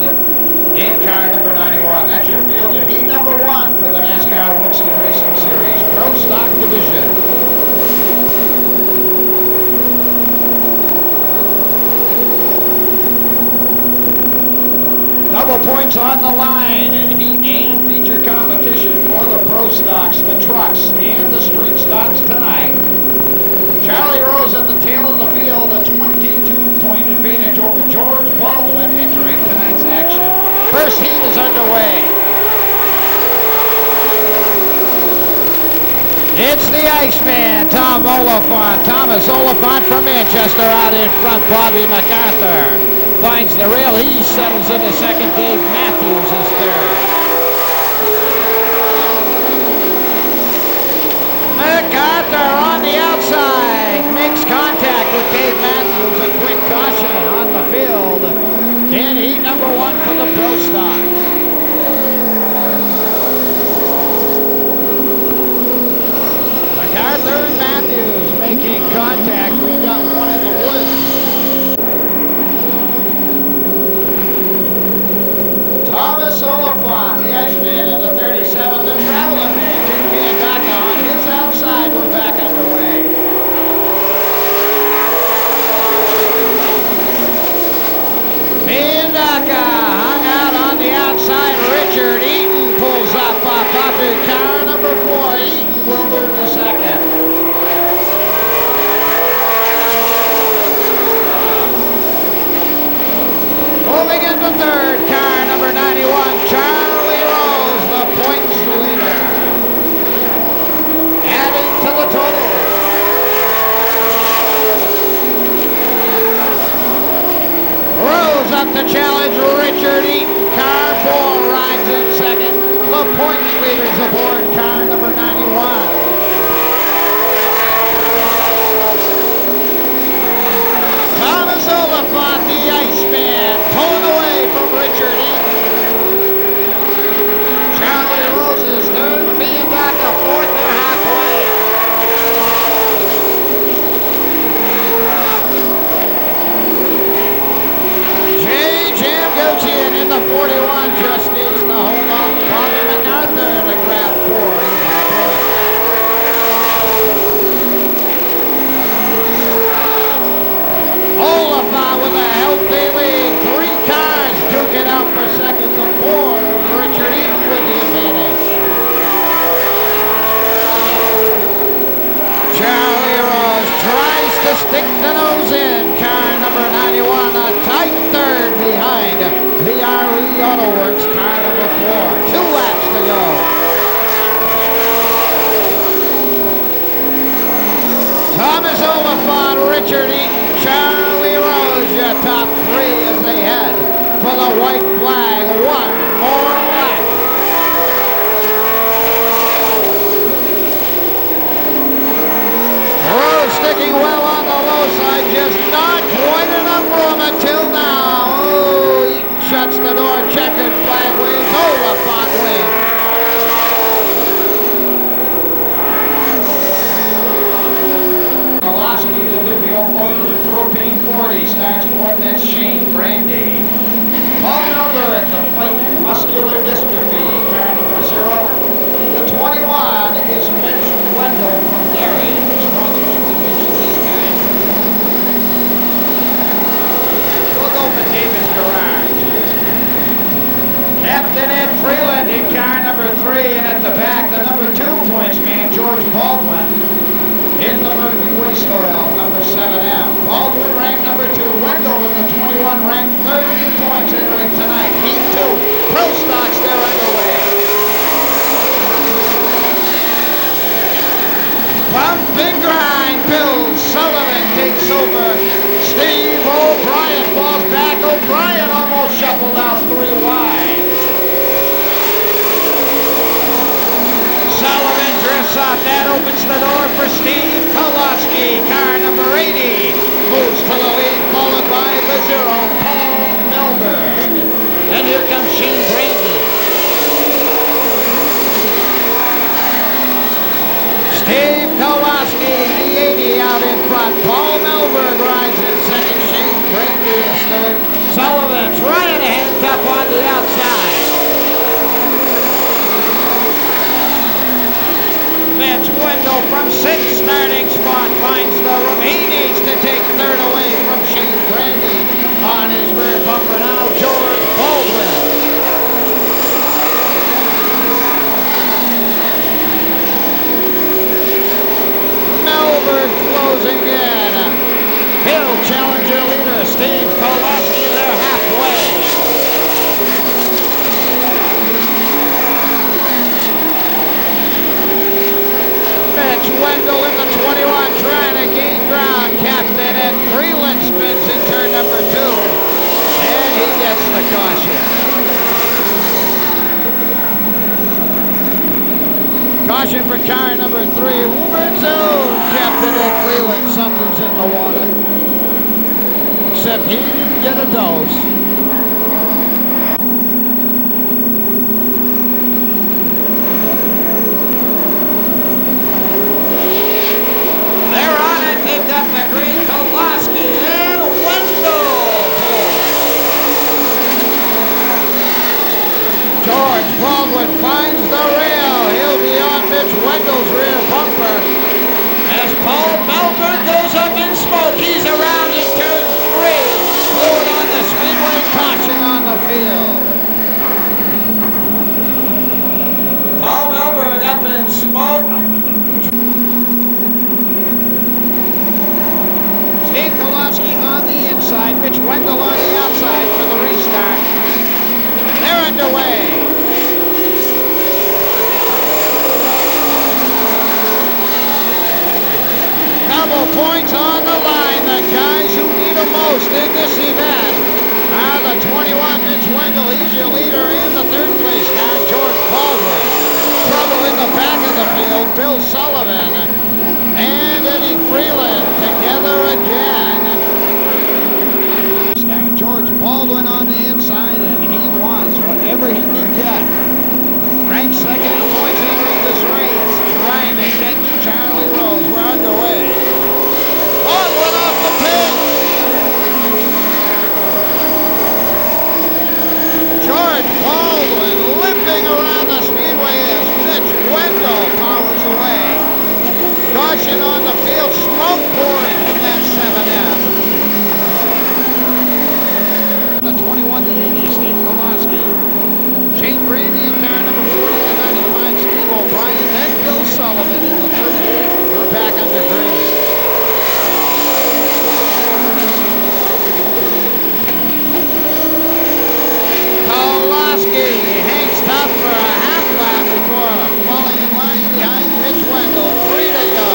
in car number 91. That's your field in heat number 1 for the NASCAR Winston Racing Series Pro Stock Division. Double points on the line in heat and feature competition for the Pro Stocks, the trucks, and the street stocks tonight. Charlie Rose at the tail of the field, a 22-point advantage over George Baldwin entering tonight's action. First heat is underway. It's the Iceman, Thomas Oliphant from Manchester out in front. Bobby MacArthur finds the rail. He settles into second. Dave Matthews is third. MacArthur on the outside makes contact with Dave Matthews. A quick caution on the field in heat number 1 for the Pro Stocks. MacArthur and Matthews making contact. We got one in the woods. Thomas Oliphant, the Iceman in the 37, the traveling man, King Daka on his outside. We're back underway. Daka hung out on the outside. Richard Eaton pulls up off of car number 4. Eaton will move to second. Moving into third, car number 91, Charlie Rose, the points leader. Adding to the total. Rose up to challenge Richard Eaton. Car 4 rides in second. The points leaders aboard car number 91. Thomas Oliphant, the Iceman, pulling away from Richard Eaton. Charlie Rose is third, being back to fourth. They're halfway. Jam Gochian in the 41 just needs to hold on. Bobby MacArthur to grab 4. Oliphant with a healthy lead. 3 cars duking out for second to 4. Richard Eaton with the advantage. Charlie Rose tries to stick the nose in. Car number 91, a tight third behind the RE Auto Works. Car number 4. 2 laps to go. Thomas Oliphant, Richard Eaton, Charlie Rose, your top 3 as they head for the white flag. 1 more lap. Rose sticking well on the low side, just not quite enough room until now. Oh, Eaton shuts the door, checkered flag waves. Oliphant wins. Propane 40 starts fourth. That's Shane Brandy. Paul Melber at the fight muscular dystrophy, car number 0. The 21 is Mitch Wendell from Gary. Sponsorship to mention this guy. We'll go for Davis Garage. Captain Ed Freeland in car number 3, and at the back the number 2 points man George Baldwin. In the Murphy Waste Oil, number 7M. Baldwin ranked number 2. Wendell in the 21 ranked 30 points entering tonight. Heat 2. Pro Stocks, they're underway. Bump and grind. Bill Sullivan takes over. Steve O'Brien falls back. O'Brien almost shuffled out 3 wide. Sullivan drifts off. That opens the door for Steve Kowalski. Car number 80 moves to the lead, followed by the 0, Paul Melberg. And here comes Shane Brandy. Steve Kowalski, the 80 out in front. Paul Melberg rides in second. Shane Brandy is third. Sullivan trying to head top sixth starting spot finds the room. He needs to take third away from Shane Brandy. On his rear bumper now, George Baldwin. Melbourne closing in. He'll challenge your leader, Steve Kowalski. They're halfway. Mitch Wendell in the 21 trying to gain ground. Captain and Freeland spins in turn number 2. And he gets the caution. Caution for car number 3. Woburn Zone. Captain and Freeland. Something's in the water. Except he didn't get a dose. Up the green, Kowalski and Wendell. George Baldwin finds the rail. He'll be on Mitch Wendell's rear bumper. As Paul Melbourne goes up in smoke, he's around in turn 3. Fluid on the speedway, caution on the field. Paul Melbourne up in smoke. Steve Kowalski on the inside, Mitch Wendell on the outside for the restart. They're underway. Double points on the line. The guys who need them most in this event are the 21, Mitch Wendell. He's your leader in the third place car, George Baldwin. Trouble in the back of the field, Bill Sullivan. And Eddie Freeland together again. George Baldwin on the inside, and he wants whatever he can get. Ranked second in points entering this race, trying to catch Charlie Rose. We're underway. Baldwin off the pit. George Baldwin limping around the speedway as Mitch Wendell powers away. Caution on the field, smoke pouring from that 7M. The 21 to 80, Steve Kowalski. Shane Brandy in car number 40 to 95, Steve O'Brien. Then Bill Sullivan in the 38. We're back under green. Kowalski hangs top for a half lap before falling in line behind Mitch Wendell. 3 to go.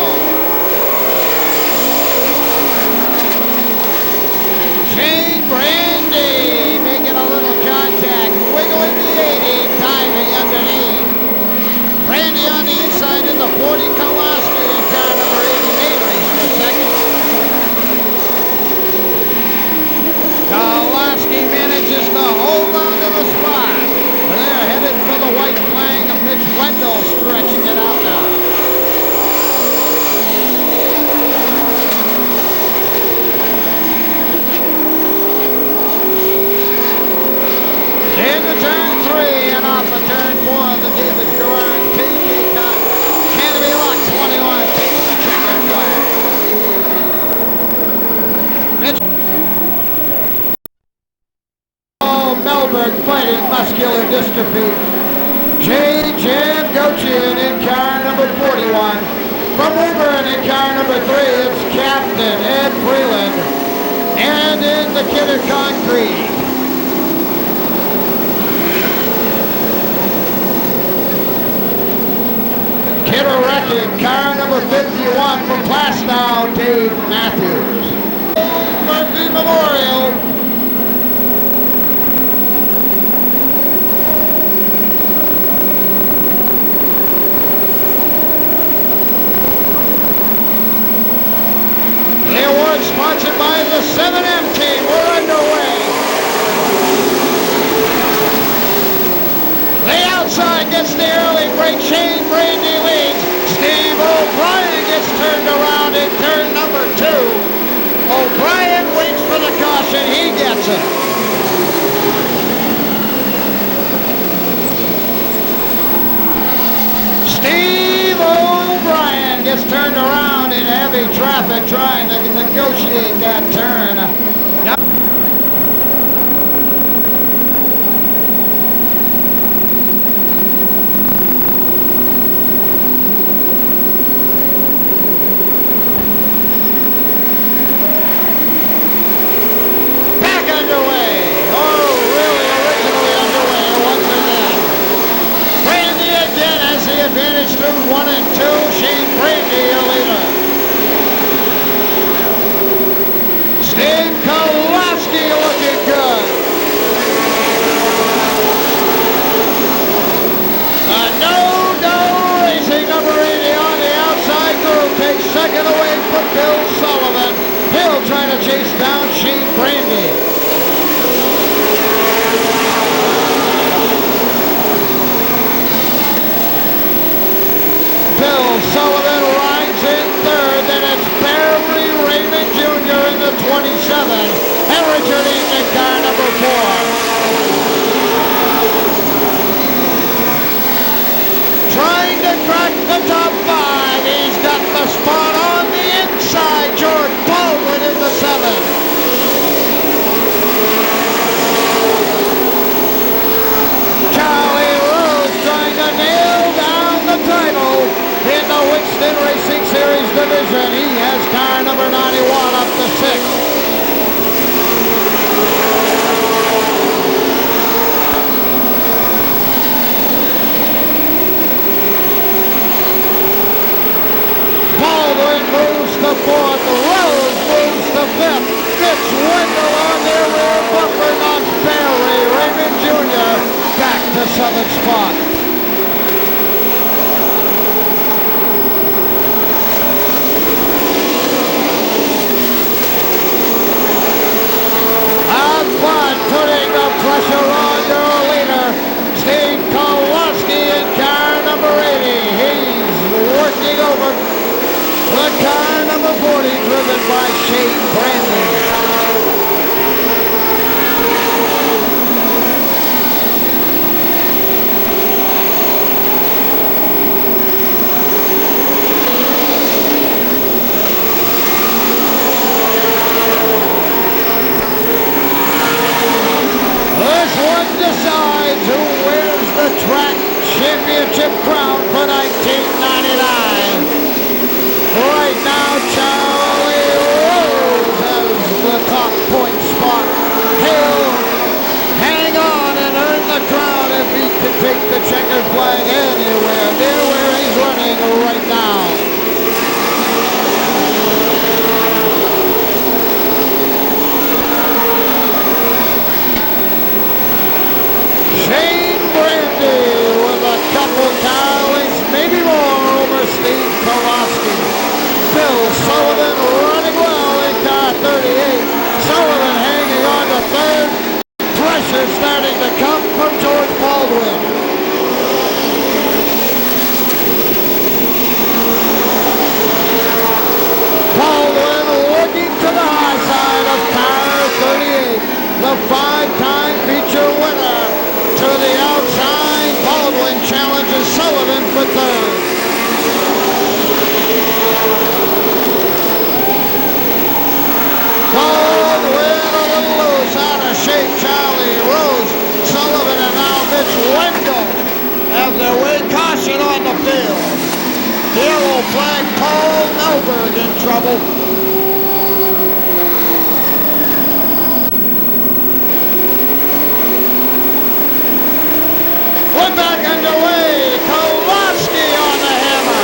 Shane Brandy making a little contact, wiggling the 80, diving underneath. Brandy on the inside in the 40, Kowalski in car number 88, race for second. Kowalski manages to hold on to the spot. They're headed for the white flag of Mitch Wendell, stretching it out now. Into turn 3 and off of turn 4, the David Gerard KJ Cott. Canopy Lock 21 takes the checkered flag. Mitch Melbourne fighting muscular dystrophy. J.J. Gochin in car number 41. From Woburn in car number 3, it's Captain Ed Freeland. And in the Kidder Concrete, Kidder Wrecking, car number 51 from Plastow, Dave Matthews. Murphy Memorial. The award sponsored by the 7M team. We're underway. The outside gets the early break. Shane Brandy leads. Steve O'Brien gets turned around in turn number 2. O'Brien waits for the caution. He gets it. Steve O'Brien gets turned heavy traffic trying to negotiate that turn. Now advantage through 1 and 2. Shane Brady, your leader. Steve Kowalski looking good. No racing, number 80 on the outside group. Takes second away from Bill Sullivan. Bill trying to chase down Shane Brady. Bill Sullivan rides in third, then it's Barry Raymond Jr. in the 27, and Richard Eaton in car number 4. Trying to crack the top 5, he's got the spot on the inside, George Baldwin in the 7. Charlie Rose trying to nail down the title in the Winston Racing Series division. He has car number 91 up to 6th. Baldwin moves to 4th. Rose moves to 5th. Mitch Wendell on their rear bumper knocks Barry Raymond Jr. back to 7th spot. Putting the pressure on your leader, Steve Kowalski in car number 80. He's working over the car number 40, driven by Shane Brady. Decides who wins the track championship crown for 1999. Right now, Charlie Rose has the top point spot. He'll hang on and earn the crown if he can take the checkered flag anywhere near where he's running right now. Shane Brady with a couple towers, maybe more, over Steve Kowalski. Bill Sullivan running well in car 38. Sullivan hanging on to 3rd. Pressure starting to come from George Baldwin. Baldwin looking to the high side of car 38. The 5-time feature winner. To the outside, Baldwin challenges Sullivan for 3rd. Baldwin a little loose, out of shape. Charlie Rose, Sullivan, and now Mitch Wendell have their way. Caution on the field. Yellow flag, Paul Melberg in trouble. We're back underway. Kowalski on the hammer.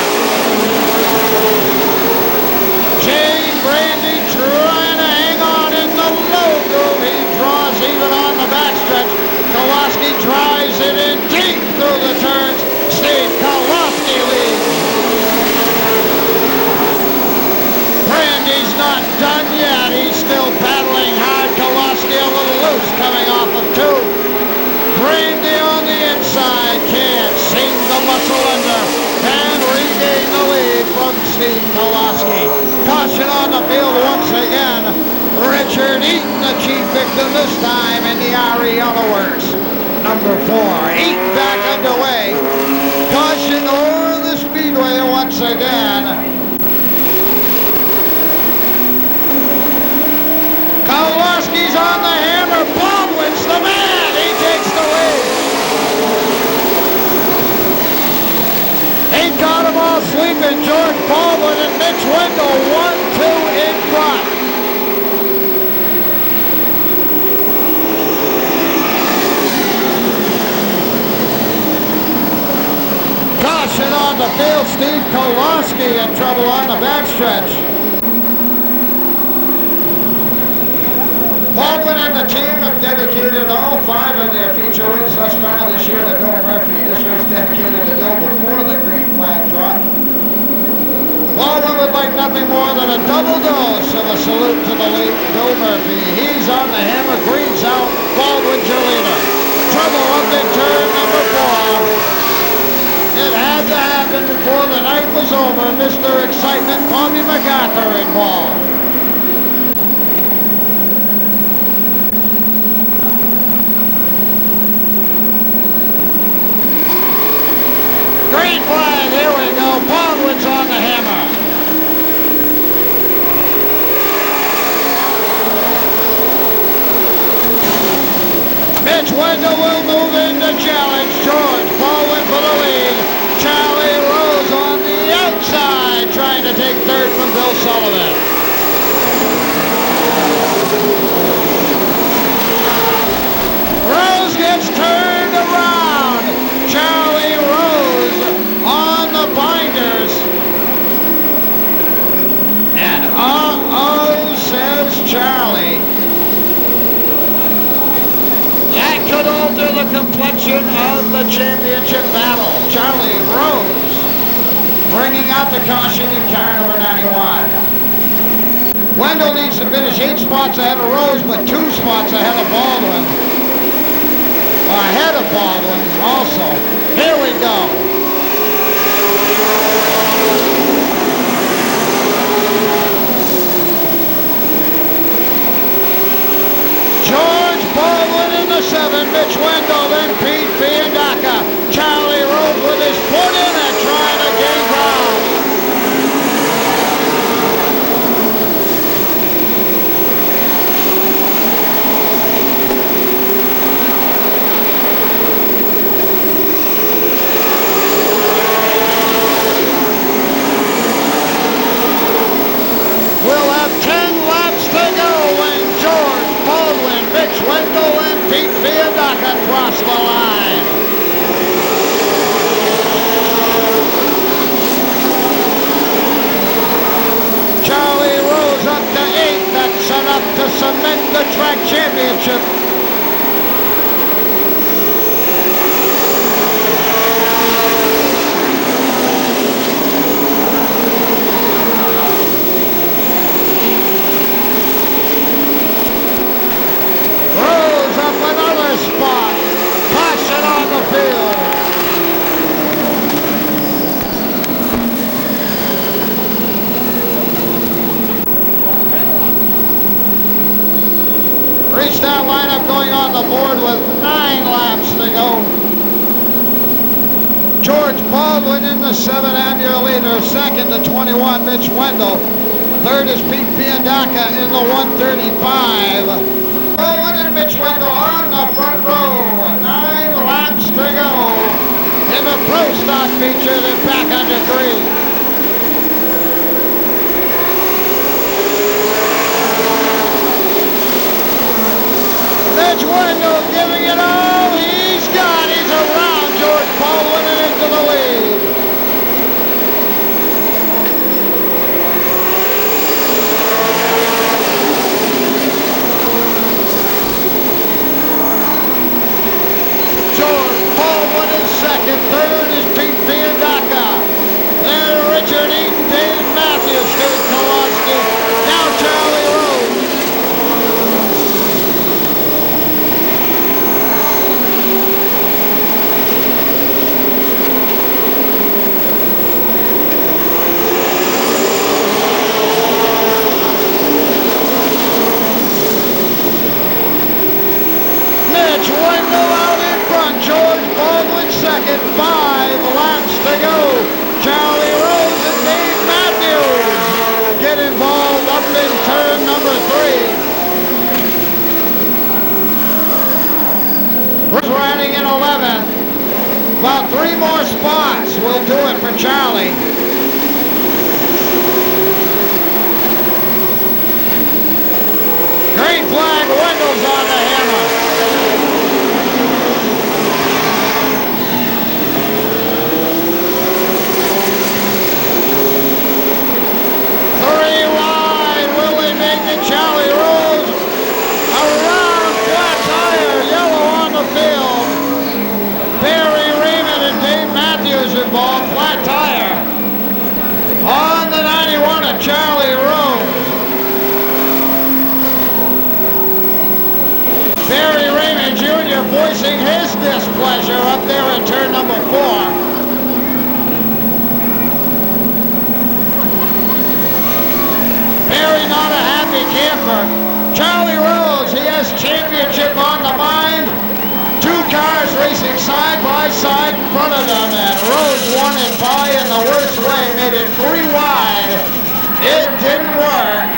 Shane Brady trying to hang on in the low groove. He draws even on the backstretch. Kowalski drives it in deep through the turns. Steve Kowalski leads. Brandy's not done yet. He's still battling hard. Kowalski a little loose coming off of 2. Brandy on the inside, can't seem to muscle under and regain the lead from Steve Kowalski. Caution on the field once again. Richard Eaton, the chief victim this time in the RE Yellowers. Number 4, Eaton back underway. Caution over the speedway once again. on the hammer. Baldwin's the man. He takes the lead. He got them all sleeping. George Baldwin and Mitch Wendell 1-2 in front. Caution on the field. Steve Kowalski in trouble on the backstretch. Baldwin and the team have dedicated all 5 of their feature wins thus far this year to Bill Murphy. This was dedicated to Bill before the green flag drop. Baldwin would like nothing more than a double dose of a salute to the late Bill Murphy. He's on the hammer, green's out, Baldwin's your leader. Trouble up in turn number 4. It had to happen before the night was over. Mr. Excitement, Bobby MacArthur involved. Green flag, here we go. Baldwin's on the hammer. Mitch Wendell will move in to challenge George Baldwin for the lead. Charlie Rose on the outside, trying to take third from Bill Sullivan. Rose gets turned around. Charlie Rose on the binders. And uh-oh, says Charlie. That could alter the complexion of the championship battle. Charlie Rose bringing out the caution in car number 91. Wendell needs to finish 8 spots ahead of Rose, but 2 spots ahead of Baldwin. Ahead of Baldwin also. Here we go. George Baldwin in the 7, Mitch Wendell, then Pete Fiandaca. Charlie Rose with his foot in it, trying to gain ground. We'll have 10 laps to go when George Baldwin, Mitch Wendell, and Pete Fiandaca cross the line. Charlie Rose up to 8. That's enough to cement the track championship. Another spot. Caution on the field. Restart lineup going on the board with 9 laps to go. George Baldwin in the 7 and your leader. Second to 21, Mitch Wendell. Third is Pete Fiandaca in the 135. Baldwin and Mitch Wendell on the front row. 9 laps to go in the Pro Stock feature. They're back under green. Mitch Wendell giving it all he's got. He's around George Baldwin and into the lead. Second, third is Pete Fiandaca. Then Richard Eaton, Dave Matthews, Steve Kowalski. Now Charlie Rose. Mitch Wendell out in front. George Baldwin second. 5 11th. About 3 more spots will do it for Charlie. Green flag, Wendell's on the hammer. Charlie Rose around flat tire, yellow on the field. Barry Raymond and Dave Matthews involved, flat tire. On the 91 of Charlie Rose. Barry Raymond Jr. voicing his displeasure up there in turn number 4. Barry not a happy camper. Charlie Rose, he has championship on the mind. 2 cars racing side by side in front of them, and Rose won it by in the worst way, made it 3 wide. It didn't work.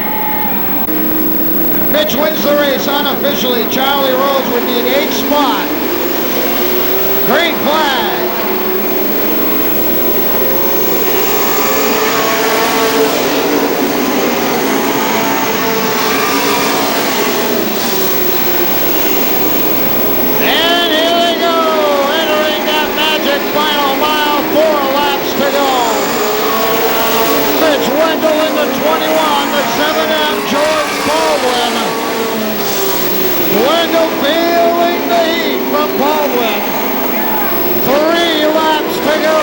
Mitch wins the race unofficially. Charlie Rose would need 8th spot. Green flag. Final mile, 4 laps to go. Mitch Wendell in the 21, the 7M, George Baldwin. Wendell feeling the heat from Baldwin. 3 laps to go.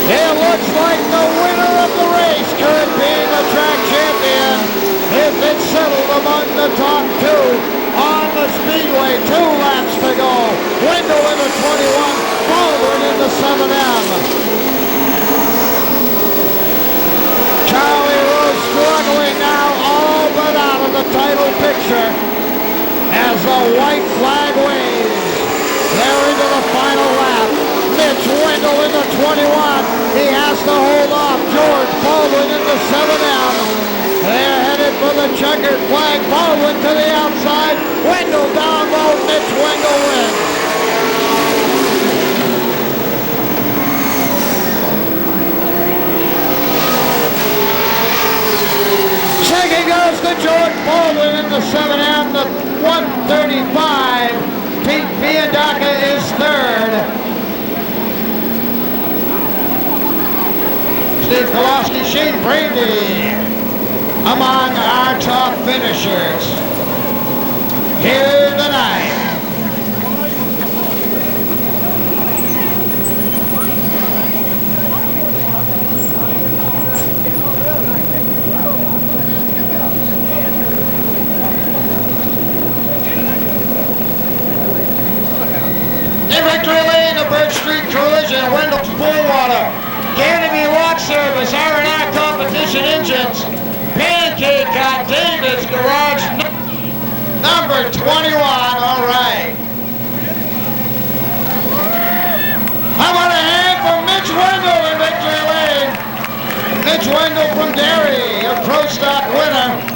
It looks like the winner of the race could be the track champion if it's settled among the top 2. On the Speedway, 2 laps to go. Wendell in the 21, Baldwin in the 7M. Charlie Rose struggling now, all but out of the title picture as the white flag waves. They're into the final lap. Mitch Wendell in the 21. He has to hold off George Baldwin in the 7M. They're headed for the checkered flag. Baldwin to the outside. Wendell down low. Mitch Wendell wins. Second goes to George Baldwin in the 7M, the 135. Pete Viandaca is 3rd. Steve Kowalski, Shane Brady among our top finishers here tonight. In victory lane, the Birch Street collision, Wendell's Bullwater, Ganymede Lock Service, R&R Competition Engines, Pancake on David's Garage, number 21, all right. How about a hand for Mitch Wendell in victory lane? Mitch Wendell from Derry, your Pro Stock winner.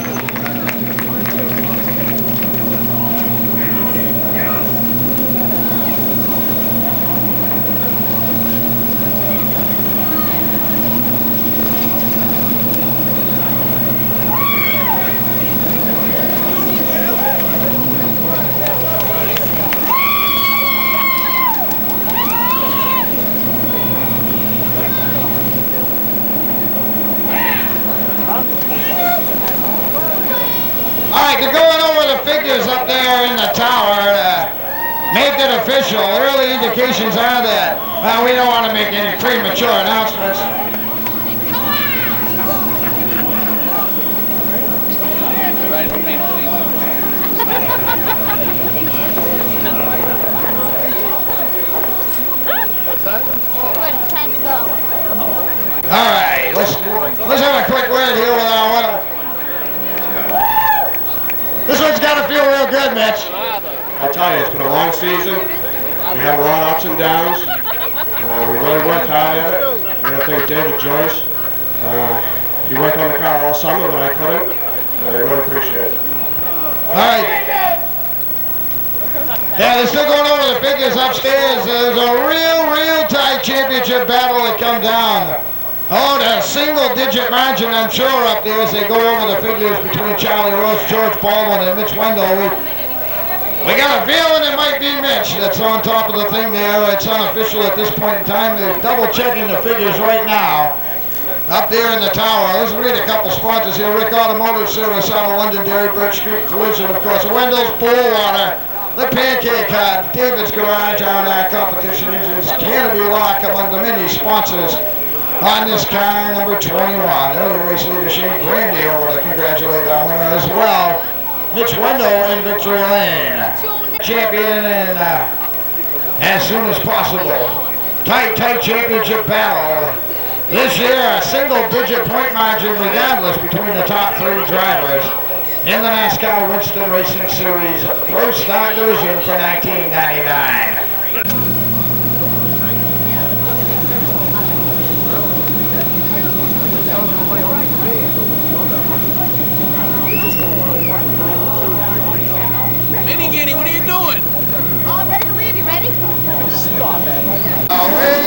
They're going over the figures up there in the tower to make it official. Early indications are that we don't want to make any premature announcements. What's that? It's time to go. All right, let's have a quick word here with our winner. This one's got to feel real good, Mitch. I'll tell you, it's been a long season. We had a lot of ups and downs. We really worked hard at it. I want to thank David Joyce. He worked on the car all summer when I couldn't. I really appreciate it. All right. Yeah, they're still going over the figures upstairs. There's a real tight championship battle that come down. Oh, the single-digit margin, I'm sure, up there as they go over the figures between Charlie Rose, George Baldwin, and Mitch Wendell. We got a feeling it might be Mitch that's on top of the thing there. It's unofficial at this point in time. They're double-checking the figures right now up there in the tower. Let's read a couple sponsors here. Rick Automotive Service out of Londonderry, Birch Street Collision, of course. Wendell's Pool Water, the Pancake Hut, David's Garage, on Competition Engines, Canopy Lock, among the many sponsors on this car, number 21. Early race leader Shane Grandy over to congratulate our winner as well, Mitch Wendell in victory lane. Champion and as soon as possible. Tight championship battle. This year, a single-digit point margin regardless between the top 3 drivers in the NASCAR Winston Racing Series Pro Stock Division for 1999. Minnie Guinea, what are you doing? All ready to leave. You ready? Stop it. Away